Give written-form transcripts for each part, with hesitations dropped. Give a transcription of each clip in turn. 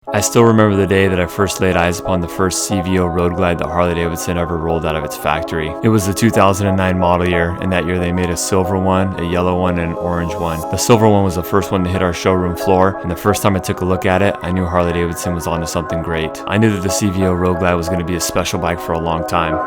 I still remember the day that I first laid eyes upon the first CVO Road Glide that Harley-Davidson ever rolled out of its factory. It was the 2009 model year, and that year they made a silver one, a yellow one, and an orange one. The silver one was the first one to hit our showroom floor, and the first time I took a look at it, I knew Harley-Davidson was onto something great. I knew that the CVO Road Glide was going to be a special bike for a long time.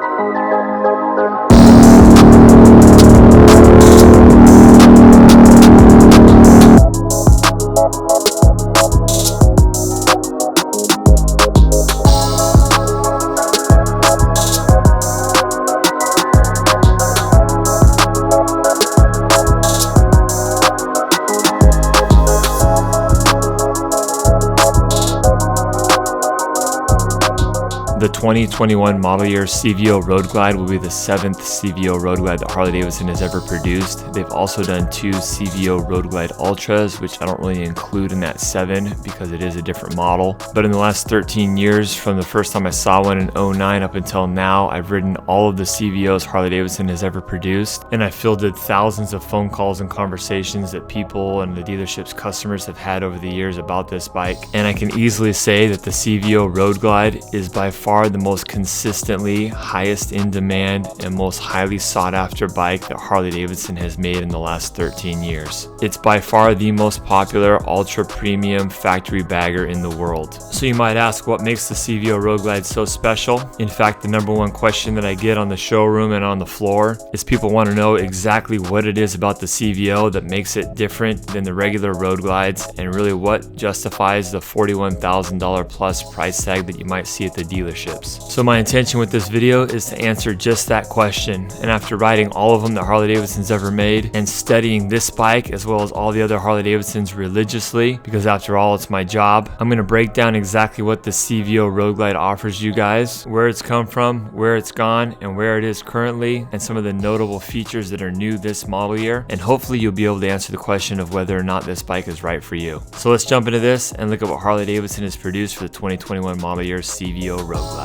The 2021 model year CVO Road Glide will be the 7th CVO Road Glide that Harley-Davidson has ever produced. They've also done 2 CVO Road Glide Ultras, which I don't really include in that 7 because it is a different model. But in the last 13 years, from the first time I saw one in 09 up until now, I've ridden all of the CVOs Harley-Davidson has ever produced, and I fielded thousands of phone calls and conversations that people and the dealership's customers have had over the years about this bike. And I can easily say that the CVO Road Glide is by far the most consistently highest in demand and most highly sought after bike that Harley-Davidson has made in the last 13 years. It's by far the most popular ultra premium factory bagger in the world. So you might ask, what makes the CVO Road Glide so special? In fact, the number one question that I get on the showroom and on the floor is people want to know exactly what it is about the CVO that makes it different than the regular Road Glides, and really what justifies the $41,000 plus price tag that you might see at the dealership. So my intention with this video is to answer just that question, and after riding all of them that Harley-Davidson's ever made and studying this bike as well as all the other Harley-Davidsons religiously, because after all it's my job, I'm going to break down exactly what the CVO Road Glide offers you guys, where it's come from, where it's gone, and where it is currently, and some of the notable features that are new this model year, and hopefully you'll be able to answer the question of whether or not this bike is right for you. So let's jump into this and look at what Harley-Davidson has produced for the 2021 model year CVO Road Glide.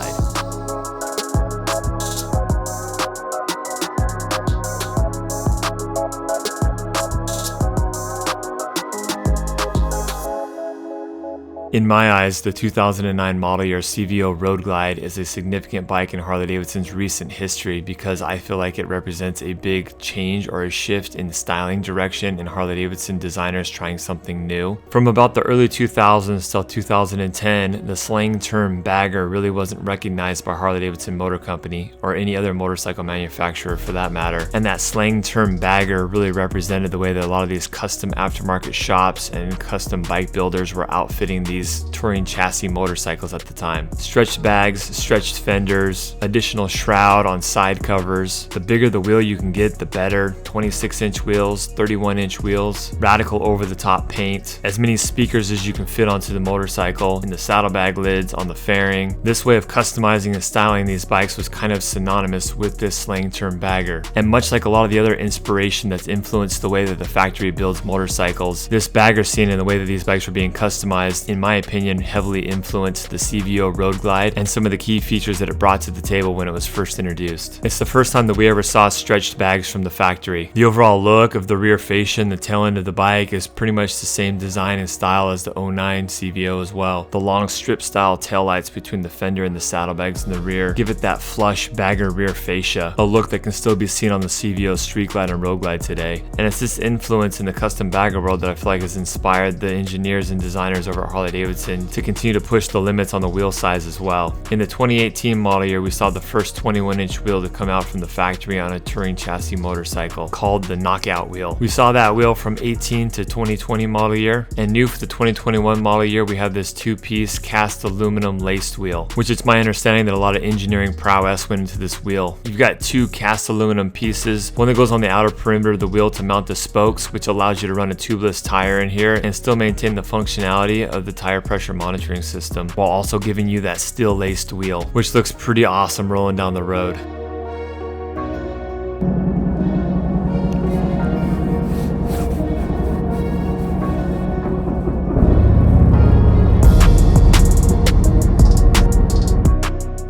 In my eyes, the 2009 model year CVO Road Glide is a significant bike in Harley-Davidson's recent history because I feel like it represents a big change or a shift in the styling direction in Harley-Davidson designers trying something new. From about the early 2000s till 2010, the slang term bagger really wasn't recognized by Harley-Davidson Motor Company or any other motorcycle manufacturer for that matter. And that slang term bagger really represented the way that a lot of these custom aftermarket shops and custom bike builders were outfitting these touring chassis motorcycles at the time. Stretched bags, stretched fenders, additional shroud on side covers. The bigger the wheel you can get, the better. 26-inch wheels, 31-inch wheels, radical over-the-top paint, as many speakers as you can fit onto the motorcycle, in the saddlebag lids, on the fairing. This way of customizing and styling these bikes was kind of synonymous with this slang term bagger. And much like a lot of the other inspiration that's influenced the way that the factory builds motorcycles, this bagger scene and the way that these bikes were being customized, in my opinion, heavily influenced the CVO Road Glide and some of the key features that it brought to the table when it was first introduced. It's the first time that we ever saw stretched bags from the factory. The overall look of the rear fascia and the tail end of the bike is pretty much the same design and style as the 09 CVO as well. The long strip style taillights between the fender and the saddlebags in the rear give it that flush bagger rear fascia, a look that can still be seen on the CVO Street Glide and Road Glide today. And it's this influence in the custom bagger world that I feel like has inspired the engineers and designers over at Harley-Davidson to continue to push the limits on the wheel size as well. In the 2018 model year, we saw the first 21-inch wheel to come out from the factory on a touring chassis motorcycle called the Knockout wheel. We saw that wheel from 18 to 2020 model year, and new for the 2021 model year, we have this 2-piece cast aluminum laced wheel, which it's my understanding that a lot of engineering prowess went into this wheel. You've got 2 cast aluminum pieces, one that goes on the outer perimeter of the wheel to mount the spokes, which allows you to run a tubeless tire in here and still maintain the functionality of the tire pressure monitoring system, while also giving you that steel laced wheel, which looks pretty awesome rolling down the road.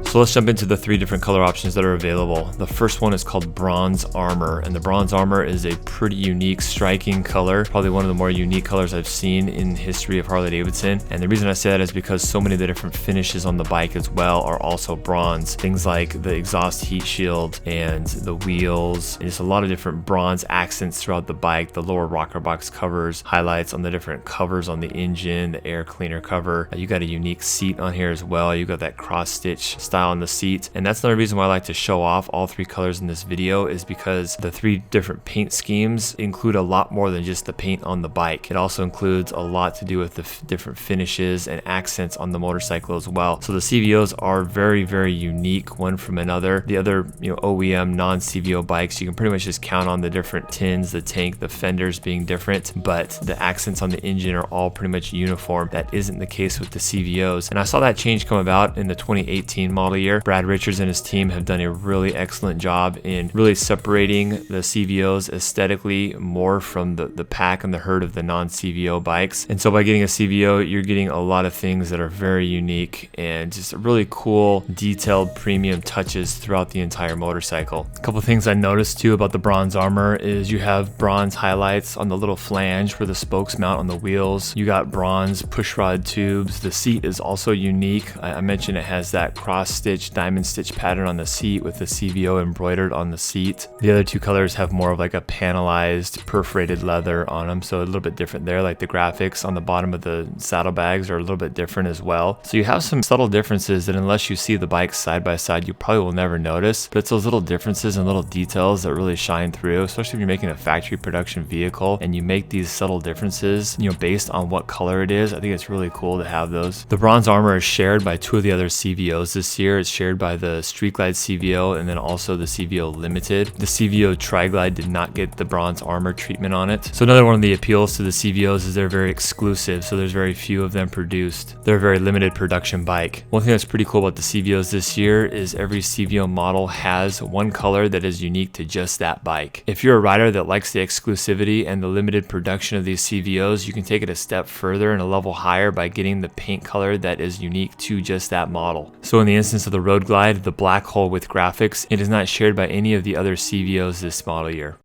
So let's jump into the 3 different color options that are available. The first one is called Bronze Armor, and the Bronze Armor is a pretty unique, striking color, probably one of the more unique colors I've seen in the history of Harley-Davidson. And the reason I say that is because so many of the different finishes on the bike as well are also bronze. Things like the exhaust heat shield and the wheels, and just a lot of different bronze accents throughout the bike. The lower rocker box covers, highlights on the different covers on the engine, the air cleaner cover. You got a unique seat on here as well. You got that cross stitch style on the seat. And that's another reason why I like to show off all 3 colors in this video, is because the 3 different paint schemes include a lot more than just the paint on the bike. It also includes a lot to do with the different finishes and accents on the motorcycle as well. So the CVOs are very, very unique one from another. The other, OEM non-CVO bikes, you can pretty much just count on the different tins, the tank, the fenders being different, but the accents on the engine are all pretty much uniform. That isn't the case with the CVOs. And I saw that change come about in the 2018 model year. Brad Richards and his team have done a really excellent job in really separating the CVOs aesthetically more from the pack and the herd of the non-CVO bikes. And so by getting a CVO, you're getting a lot of things that are very unique and just really cool, detailed, premium touches throughout the entire motorcycle. A couple things I noticed too about the Bronze Armor is you have bronze highlights on the little flange where the spokes mount on the wheels. You got bronze pushrod tubes. The seat is also unique. I mentioned it has that cross stitch diamond stitch pattern on the seat with the CVO embroidered on the seat. The other 2 colors have more of like a panelized perforated leather on them, so a little bit different there. Like the graphics on the bottom of the saddlebags are a little bit different as well. So you have some subtle differences that unless you see the bikes side by side, you probably will never notice, but it's those little differences and little details that really shine through, especially if you're making a factory production vehicle and you make these subtle differences, based on what color it is. I think it's really cool to have those. The Bronze Armor is shared by 2 of the other CVOs this year. It's shared by the Street Glide CVO and then also the CVO Limited. The CVORoadGlide did not get the Bronze Armor treatment on it. So another one of the appeals to the CVOs is they're very exclusive, so there's very few of them produced. They're a very limited production bike. One thing that's pretty cool about the CVOs this year is every CVO model has one color that is unique to just that bike. If you're a rider that likes the exclusivity and the limited production of these CVOs, you can take it a step further and a level higher by getting the paint color that is unique to just that model. So in the instance of the Road Glide, the black hole with graphics, it is not shared by any of the other CVOs this model year.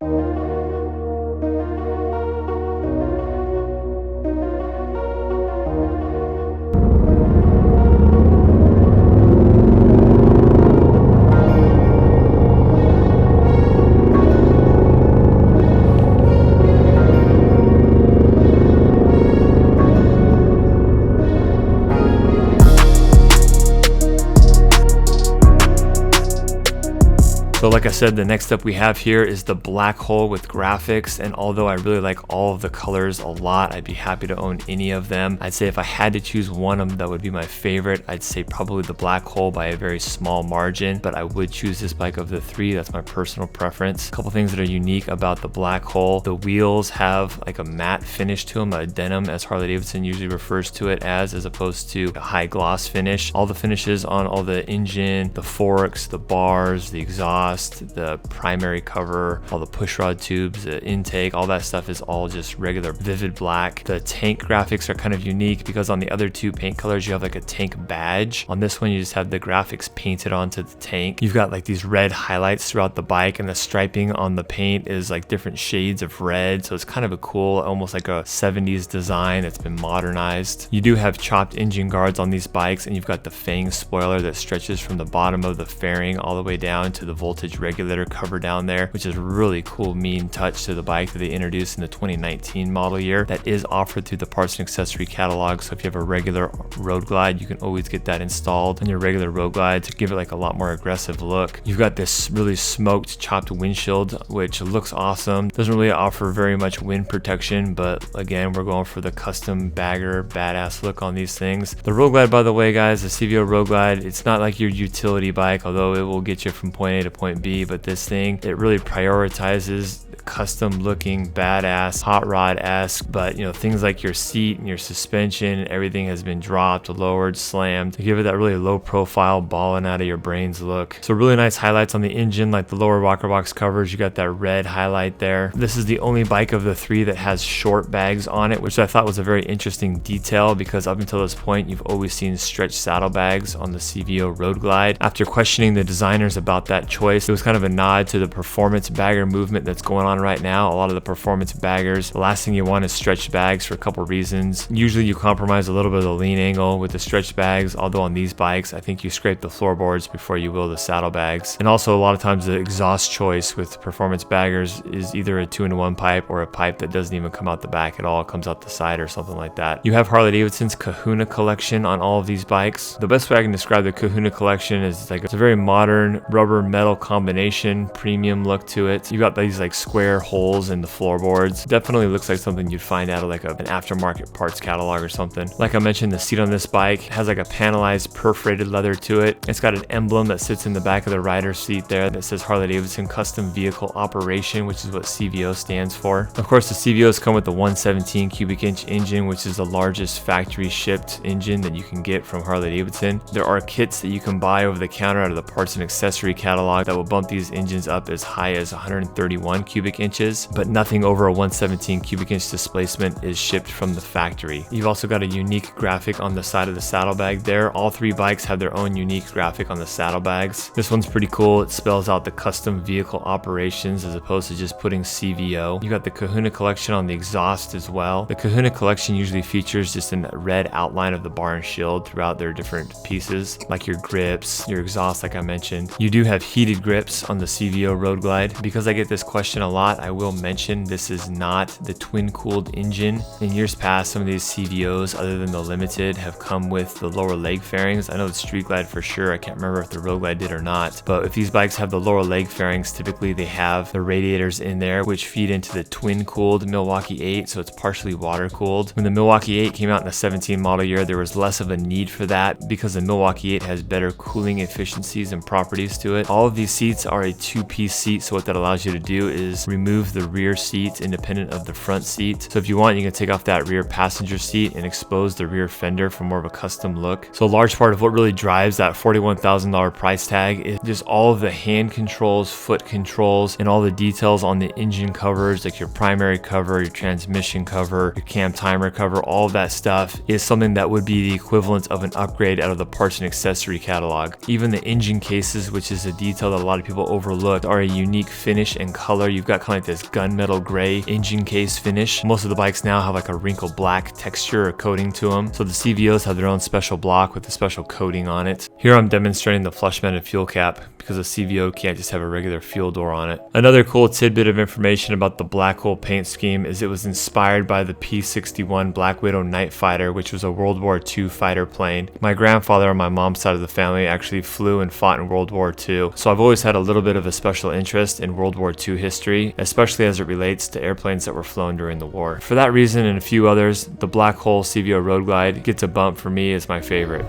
So like I said, the next up we have here is the black hole with graphics, and although I really like all of the colors a lot, I'd be happy to own any of them. I'd say if I had to choose one of them that would be my favorite, I'd say probably the black hole by a very small margin, but I would choose this bike of the 3. That's my personal preference. A couple things that are unique about the black hole: the wheels have like a matte finish to them, a denim as Harley-Davidson usually refers to it as opposed to a high gloss finish. All the finishes on all the engine, the forks, the bars, the exhaust, the primary cover, all the pushrod tubes, the intake, all that stuff is all just regular vivid black. The tank graphics are kind of unique because on the other 2 paint colors you have like a tank badge. On this one you just have the graphics painted onto the tank. You've got like these red highlights throughout the bike, and the striping on the paint is like different shades of red, so it's kind of a cool, almost like a 70s design that's been modernized. You do have chopped engine guards on these bikes, and you've got the fang spoiler that stretches from the bottom of the fairing all the way down to the voltage regulator cover down there, which is a really cool, mean touch to the bike that they introduced in the 2019 model year. That is offered through the parts and accessory catalog, so if you have a regular Road Glide, you can always get that installed on your regular Road Glide to give it like a lot more aggressive look. You've got this really smoked, chopped windshield, which looks awesome. Doesn't really offer very much wind protection, but again, we're going for the custom bagger, badass look on these things. The Road Glide, by the way, guys, the CVO Road Glide, it's not like your utility bike, although it will get you from point A to point point B, but this thing, it really prioritizes custom looking, badass, hot rod-esque, but you know, things like your seat and your suspension and everything has been dropped, lowered, slammed to give it that really low profile, balling out of your brains look. So really nice highlights on the engine, like the lower rocker box covers, you got that red highlight there. This is the only bike of the three that has short bags on it, which I thought was a very interesting detail, because up until this point you've always seen stretch saddlebags on the CVO Road Glide. After questioning the designers about that choice, it was kind of a nod to the performance bagger movement that's going on right now. A lot of the performance baggers, the last thing you want is stretched bags for a couple reasons. Usually you compromise a little bit of the lean angle with the stretched bags, although on these bikes I think you scrape the floorboards before you will the saddlebags. And also a lot of times the exhaust choice with performance baggers is either a 2-in-1 pipe or a pipe that doesn't even come out the back at all, it comes out the side or something like that. You have Harley-Davidson's Kahuna collection on all of these bikes. The best way I can describe the Kahuna collection is like it's a very modern rubber metal combination, premium look to it. You got these like square holes in the floorboards. Definitely looks like something you'd find out of like an aftermarket parts catalog or something. Like I mentioned, the seat on this bike has like a panelized perforated leather to it. It's got an emblem that sits in the back of the rider's seat there that says Harley-Davidson Custom Vehicle Operation, which is what CVO stands for. Of course, the CVOs come with the 117 cubic inch engine, which is the largest factory shipped engine that you can get from Harley-Davidson. There are kits that you can buy over the counter out of the parts and accessory catalog that will bump these engines up as high as 131 cubic inches, but nothing over a 117 cubic inch displacement is shipped from the factory. You've also got a unique graphic on the side of the saddlebag there. All three bikes have their own unique graphic on the saddlebags. This one's pretty cool. It spells out the custom vehicle operations as opposed to just putting CVO. You got the Kahuna collection on the exhaust as well. The Kahuna collection usually features just a red outline of the bar and shield throughout their different pieces, like your grips, your exhaust, like I mentioned. You do have heated grips on the CVO Road Glide. Because I get this question a lot, I will mention this is not the twin-cooled engine. In years past, some of these CVOs, other than the Limited, have come with the lower leg fairings. I know the Street Glide for sure. I can't remember if the Road Glide did or not. But if these bikes have the lower leg fairings, typically they have the radiators in there, which feed into the twin-cooled Milwaukee 8, so it's partially water-cooled. When the Milwaukee 8 came out in the 17 model year, there was less of a need for that because the Milwaukee 8 has better cooling efficiencies and properties to it. All of these seats are a two-piece seat, so what that allows you to do is remove the rear seat independent of the front seat. So if you want, you can take off that rear passenger seat and expose the rear fender for more of a custom look. So a large part of what really drives that $41,000 price tag is just all of the hand controls, foot controls, and all the details on the engine covers, like your primary cover, your transmission cover, your cam timer cover. All of that stuff is something that would be the equivalent of an upgrade out of the parts and accessory catalog. Even the engine cases, which is a detail that a lot of people overlook, are a unique finish and color. You've got kind of like this gunmetal gray engine case finish. Most of the bikes now have like a wrinkle black texture or coating to them. So the CVOs have their own special block with a special coating on it. Here I'm demonstrating the flush mounted fuel cap because a CVO can't just have a regular fuel door on it. Another cool tidbit of information about the black hole paint scheme is it was inspired by the P-61 Black Widow Night Fighter, which was a World War II fighter plane. My grandfather on my mom's side of the family actually flew and fought in World War II, so I've always had a little bit of a special interest in World War II history, especially as it relates to airplanes that were flown during the war. For that reason and a few others, the Black Hole CVO Road Glide gets a bump for me as my favorite.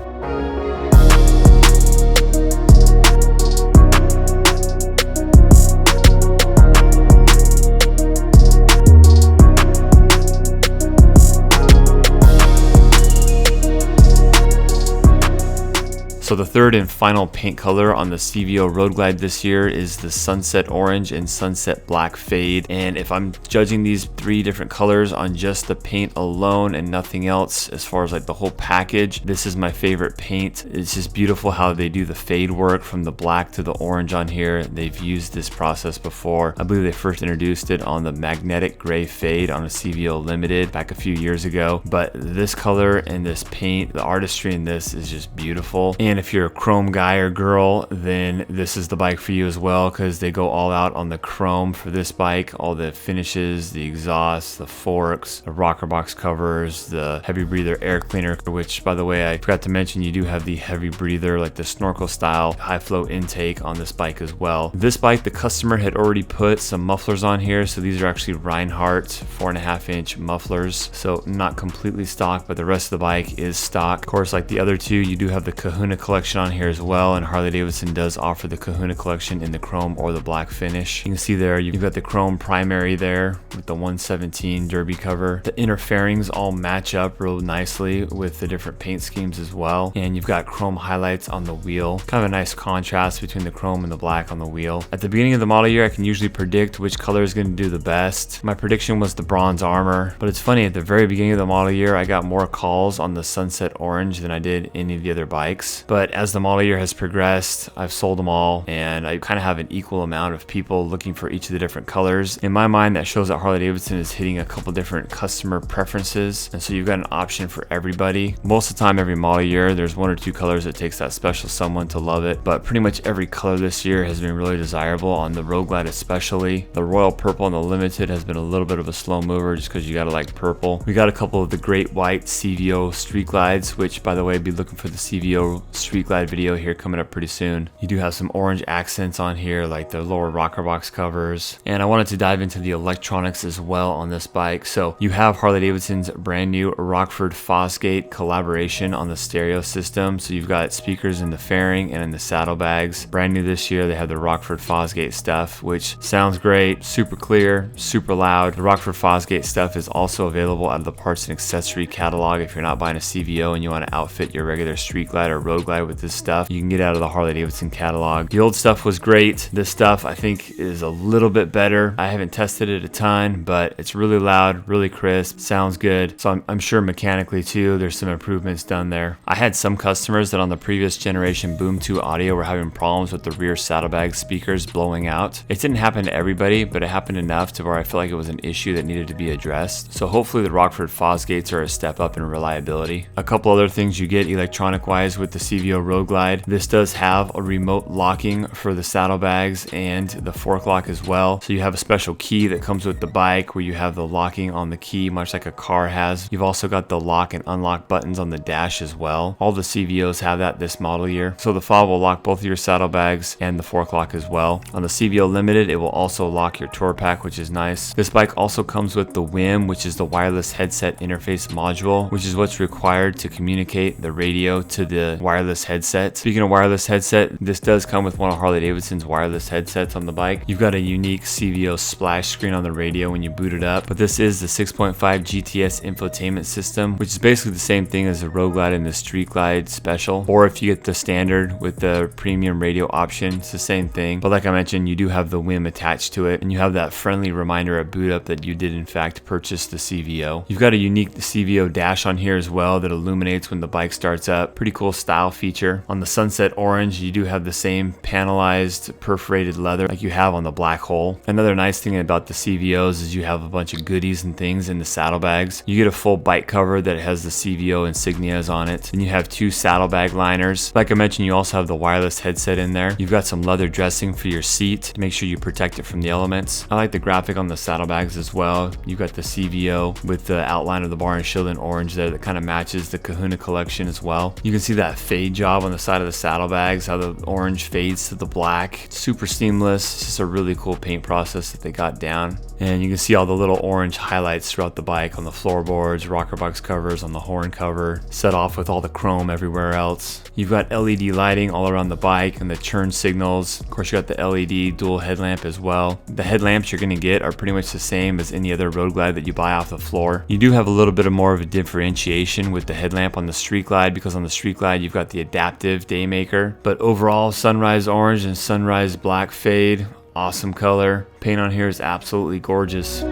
So the third and final paint color on the CVO Road Glide this year is the Sunset Orange and Sunset Black Fade. And if I'm judging these three different colors on just the paint alone and nothing else, as far as like the whole package, this is my favorite paint. It's just beautiful how they do the fade work from the black to the orange on here. They've used this process before. I believe they first introduced it on the magnetic gray fade on a CVO Limited back a few years ago. But this color and this paint, the artistry in this is just beautiful. And if you're a chrome guy or girl, then this is the bike for you as well, because they go all out on the chrome for this bike. All the finishes, the exhaust, the forks, the rocker box covers, the heavy breather air cleaner, which by the way, I forgot to mention, you do have the heavy breather, like the snorkel style high flow intake on this bike as well. This bike, the customer had already put some mufflers on here, so these are actually Reinhardt 4.5 inch mufflers, so not completely stock, but the rest of the bike is stock. Of course, like the other two, you do have the Kahuna collection on here as well, and Harley-Davidson does offer the Kahuna collection in the chrome or the black finish. You can see there you've got the chrome primary there with the 117 derby cover. The inner fairings all match up real nicely with the different paint schemes as well, and you've got chrome highlights on the wheel. Kind of a nice contrast between the chrome and the black on the wheel. At the beginning of the model year, I can usually predict which color is going to do the best. My prediction was the bronze armor, but it's funny, at the very beginning of the model year I got more calls on the sunset orange than I did any of the other bikes. But as the model year has progressed, I've sold them all, and I kind of have an equal amount of people looking for each of the different colors. In my mind, that shows that Harley-Davidson is hitting a couple different customer preferences, and so you've got an option for everybody. Most of the time, every model year, there's one or two colors that takes that special someone to love it, but pretty much every color this year has been really desirable on the Road Glide especially. The royal purple on the limited has been a little bit of a slow mover just because you gotta like purple. We got a couple of the great white CVO street glides, which by the way, be looking for the CVO street glide video here coming up pretty soon. You do have some orange accents on here like the lower rocker box covers, and I wanted to dive into the electronics as well on this bike. So you have Harley-Davidson's brand new Rockford fosgate collaboration on the stereo system. So you've got speakers in the fairing and in the saddlebags. Brand new this year, they have the Rockford fosgate stuff, which sounds great, super clear, super loud. The Rockford fosgate stuff is also available out of the parts and accessory catalog. If you're not buying a CVO and you want to outfit your regular street glide or road glide with this stuff, you can get out of the Harley-Davidson catalog. The old stuff was great. This stuff I think is a little bit better. I haven't tested it a ton, but it's really loud, really crisp, sounds good. So I'm sure mechanically too, there's some improvements done there. I had some customers that on the previous generation Boom 2 audio were having problems with the rear saddlebag speakers blowing out. It didn't happen to everybody, but it happened enough to where I feel like it was an issue that needed to be addressed. So hopefully the Rockford fosgates are a step up in reliability. A couple other things you get electronic wise with the CVO Road Glide. This does have a remote locking for the saddlebags and the fork lock as well. So you have a special key that comes with the bike where you have the locking on the key, much like a car has. You've also got the lock and unlock buttons on the dash as well. All the CVOs have that this model year. So the fob will lock both of your saddlebags and the fork lock as well. On the CVO Limited, it will also lock your tour pack, which is nice. This bike also comes with the WIM, which is the wireless headset interface module, which is what's required to communicate the radio to the wireless headset. Speaking of wireless headset, this does come with one of Harley-Davidson's wireless headsets on the bike. You've got a unique CVO splash screen on the radio when you boot it up, but this is the 6.5 GTS infotainment system, which is basically the same thing as the Road Glide and the Street Glide Special, or if you get the standard with the premium radio option, it's the same thing. But like I mentioned, you do have the WIM attached to it, and you have that friendly reminder at boot up that you did in fact purchase the CVO. You've got a unique CVO dash on here as well that illuminates when the bike starts up. Pretty cool style feature. On the Sunset Orange, you do have the same panelized perforated leather like you have on the Black Hole. Another nice thing about the CVOs is you have a bunch of goodies and things in the saddlebags. You get a full bike cover that has the CVO insignias on it, and you have two saddlebag liners. Like I mentioned, you also have the wireless headset in there. You've got some leather dressing for your seat to make sure you protect it from the elements. I like the graphic on the saddlebags as well. You've got the CVO with the outline of the bar and shield in orange there that kind of matches the Kahuna collection as well. You can see that fade job on the side of the saddlebags, how the orange fades to the black. Super seamless. It's just a really cool paint process that they got down. And you can see all the little orange highlights throughout the bike on the floorboards, rocker box covers, on the horn cover, set off with all the chrome everywhere else. You've got LED lighting all around the bike and the churn signals. Of course, you got the LED dual headlamp as well. The headlamps you're going to get are pretty much the same as any other Road Glide that you buy off the floor. You do have a little bit of more of a differentiation with the headlamp on the Street Glide, because on the Street Glide you've got the adaptive daymaker. But overall, sunrise orange and sunrise black fade, awesome color. Paint on here is absolutely gorgeous.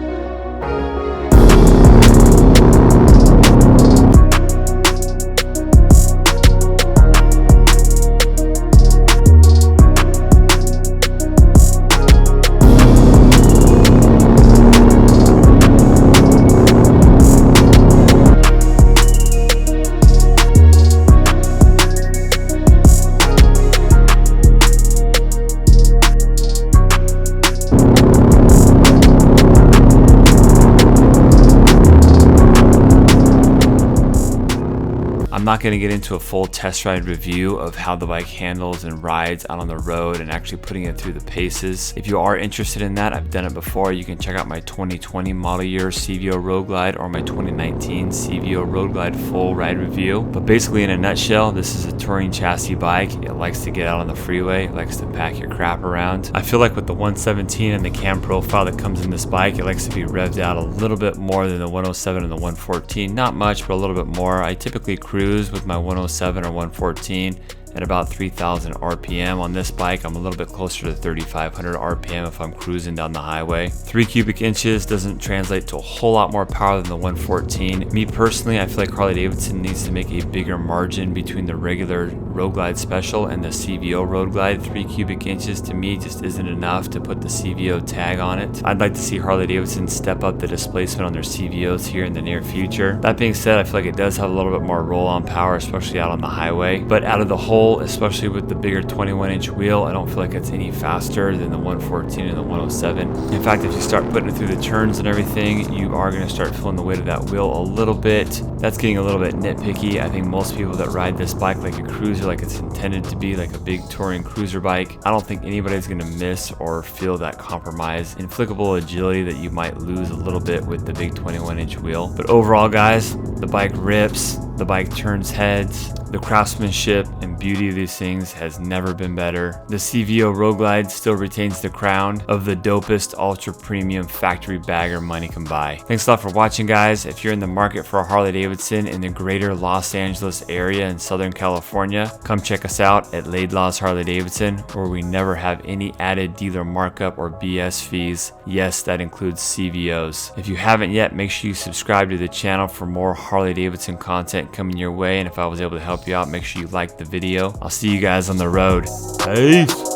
I'm not going to get into a full test ride review of how the bike handles and rides out on the road and actually putting it through the paces. If you are interested in that, I've done it before. You can check out my 2020 model year CVO Road Glide or my 2019 CVO Road Glide full ride review. But basically, in a nutshell, this is a touring chassis bike. It likes to get out on the freeway, it likes to pack your crap around. I feel like with the 117 and the cam profile that comes in this bike, it likes to be revved out a little bit more than the 107 and the 114. Not much, but a little bit more. I typically cruise with my 107 or 114 at about 3,000 RPM. On this bike, I'm a little bit closer to 3,500 RPM if I'm cruising down the highway. 3 cubic inches doesn't translate to a whole lot more power than the 114. Me personally, I feel like Harley-Davidson needs to make a bigger margin between the regular Road Glide Special and the CVO Road Glide. 3 cubic inches to me just isn't enough to put the CVO tag on it. I'd like to see Harley-Davidson step up the displacement on their CVOs here in the near future. That being said, I feel like it does have a little bit more roll-on power, especially out on the highway. But out of the whole, especially with the bigger 21-inch wheel, I don't feel like it's any faster than the 114 and the 107. In fact, if you start putting it through the turns and everything, you are going to start feeling the weight of that wheel a little bit. That's getting a little bit nitpicky. I think most people that ride this bike like a cruiser, like it's intended to be like a big touring cruiser bike, I don't think anybody's going to miss or feel that compromise in flickable agility that you might lose a little bit with the big 21-inch wheel. But overall, guys, the bike rips, the bike turns heads. The craftsmanship and beauty of these things has never been better. The CVO Road Glide still retains the crown of the dopest ultra premium factory bagger money can buy. Thanks a lot for watching, guys. If you're in the market for a Harley-Davidson in the greater Los Angeles area in Southern California, come check us out at Laidlaw's Harley-Davidson, where we never have any added dealer markup or BS fees. Yes, that includes CVOs. If you haven't yet, make sure you subscribe to the channel for more Harley-Davidson content coming your way. And if I was able to help you out, make sure you like the video. I'll see you guys on the road. Peace.